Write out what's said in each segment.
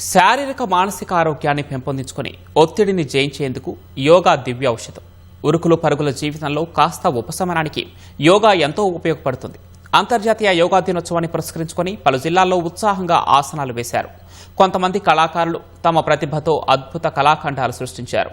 శారీరక మానసిక ఆరోగ్యాన్ని పెంపొందించుకుని ఒత్తిడిని జయించేందుకు యోగా దివ్య ఔషధం. ఉరుకులు పరుగుల జీవితంలో కాస్త ఉపశమనానికి యోగా ఎంతో ఉపయోగపడుతుంది. అంతర్జాతీయ యోగా దినోత్సవాన్ని పురస్కరించుకుని పలు జిల్లాల్లో ఉత్సాహంగా ఆసనాలు వేశారు. కొంతమంది కళాకారులు తమ ప్రతిభతో అద్భుత కళాఖండాలు సృష్టించారు.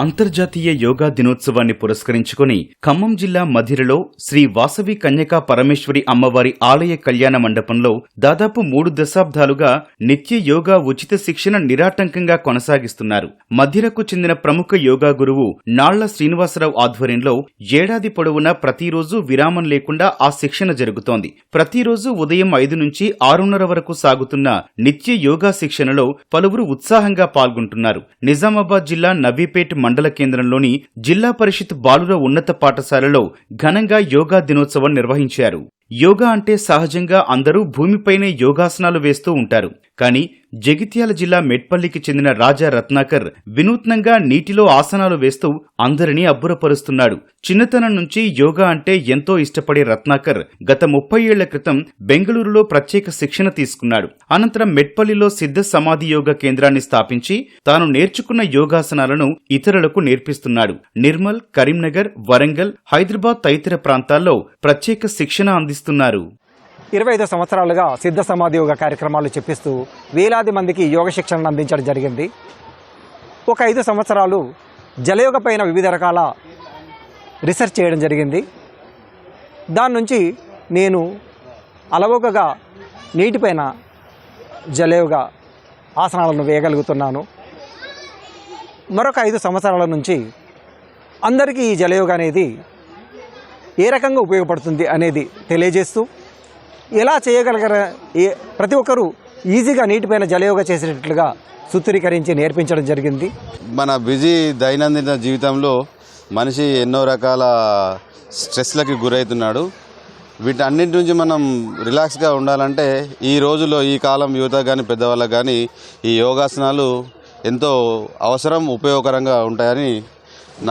అంతర్జాతీయ యోగా దినోత్సవాన్ని పురస్కరించుకుని ఖమ్మం జిల్లా మధిరలో శ్రీ వాసవి కన్యకా పరమేశ్వరి అమ్మవారి ఆలయ కళ్యాణ మండపంలో దాదాపు 3 దశాబ్దాలుగా నిత్య యోగా ఉచిత శిక్షణ నిరాటంకంగా కొనసాగిస్తున్నారు. మధిరకు చెందిన ప్రముఖ యోగా గురువు నాళ్ల శ్రీనివాసరావు ఆధ్వర్యంలో ఏడాది పొడవునా ప్రతిరోజు విరామం లేకుండా ఆ శిక్షణ జరుగుతోంది. ప్రతిరోజు ఉదయం 5 నుంచి 6:30 వరకు సాగుతున్న నిత్య యోగా శిక్షణలో పలువురు ఉత్సాహంగా పాల్గొంటున్నారు. నిజామాబాద్ జిల్లా నవీపేట్ మండల కేంద్రంలోని జిల్లా పరిషత్ బాలుర ఉన్నత పాఠశాలలో ఘనంగా యోగా దినోత్సవం నిర్వహించారు. యోగా అంటే సహజంగా అందరూ భూమిపైనే యోగాసనాలు వేస్తూ ఉంటారు. కానీ జగిత్యాల జిల్లా మెట్పల్లికి చెందిన రాజా రత్నాకర్ వినూత్నంగా నీటిలో ఆసనాలు వేస్తూ అందరినీ అబ్బురపరుస్తున్నాడు. చిన్నతనం నుంచి యోగా అంటే ఎంతో ఇష్టపడే రత్నాకర్ గత 30 ఏళ్ల క్రితం బెంగళూరులో ప్రత్యేక శిక్షణ తీసుకున్నాడు. అనంతరం మెట్పల్లిలో సిద్ధ సమాధి యోగా కేంద్రాన్ని స్థాపించి తాను నేర్చుకున్న యోగాసనాలను ఇతరులకు నేర్పిస్తున్నాడు. నిర్మల్, కరీంనగర్, వరంగల్, హైదరాబాద్ తదితర ప్రాంతాల్లో ప్రత్యేక శిక్షణ అందిస్తున్నారు. 25 సంవత్సరాలుగా సిద్ధ సమాధి యోగ కార్యక్రమాలు చెప్పిస్తూ వేలాది మందికి యోగ శిక్షణను అందించడం జరిగింది. ఒక 5 సంవత్సరాలు జలయోగ పైన వివిధ రకాల రీసెర్చ్ చేయడం జరిగింది. దాని నుంచి నేను అలవోకగా నీటిపైన జలయోగ ఆసనాలను వేయగలుగుతున్నాను. మరొక 5 సంవత్సరాల నుంచి అందరికీ ఈ జలయోగ అనేది ఏ రకంగా ఉపయోగపడుతుంది అనేది తెలియజేస్తూ ఎలా చేయగలిగారు ప్రతి ఒక్కరూ ఈజీగా నీటిపైన జలయోగ చేసేటట్లుగా సూత్రీకరించి నేర్పించడం జరిగింది. మన బిజీ దైనందిన జీవితంలో మనిషి ఎన్నో రకాల స్ట్రెస్లకి గురవుతున్నాడు. వీటన్నిటి నుంచి మనం రిలాక్స్గా ఉండాలంటే ఈ రోజుల్లో ఈ కాలం యువత కానీ పెద్దవాళ్ళకి కానీ ఈ యోగాసనాలు ఎంతో అవసరం, ఉపయోగకరంగా ఉంటాయని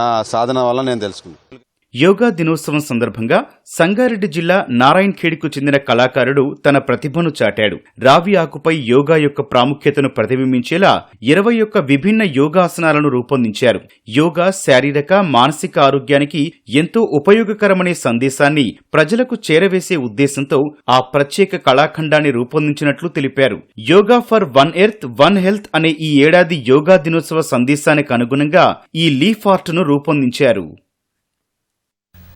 నా సాధన వల్ల నేను తెలుసుకున్నాను. యోగా దినోత్సవం సందర్భంగా సంగారెడ్డి జిల్లా నారాయణఖేడ్కు చెందిన కళాకారుడు తన ప్రతిభను చాటాడు. రావి ఆకుపై యోగా యొక్క ప్రాముఖ్యతను ప్రతిబింబించేలా 21 విభిన్న యోగాసనాలను రూపొందించారు. యోగా శారీరక మానసిక ఆరోగ్యానికి ఎంతో ఉపయోగకరమనే సందేశాన్ని ప్రజలకు చేరవేసే ఉద్దేశంతో ఆ ప్రత్యేక కళాఖండాన్ని రూపొందించినట్లు తెలిపారు. Yoga for one earth one health అనే ఈ ఏడాది యోగా దినోత్సవ సందేశానికి అనుగుణంగా ఈ లీఫ్ ఆర్ట్ను రూపొందించారు.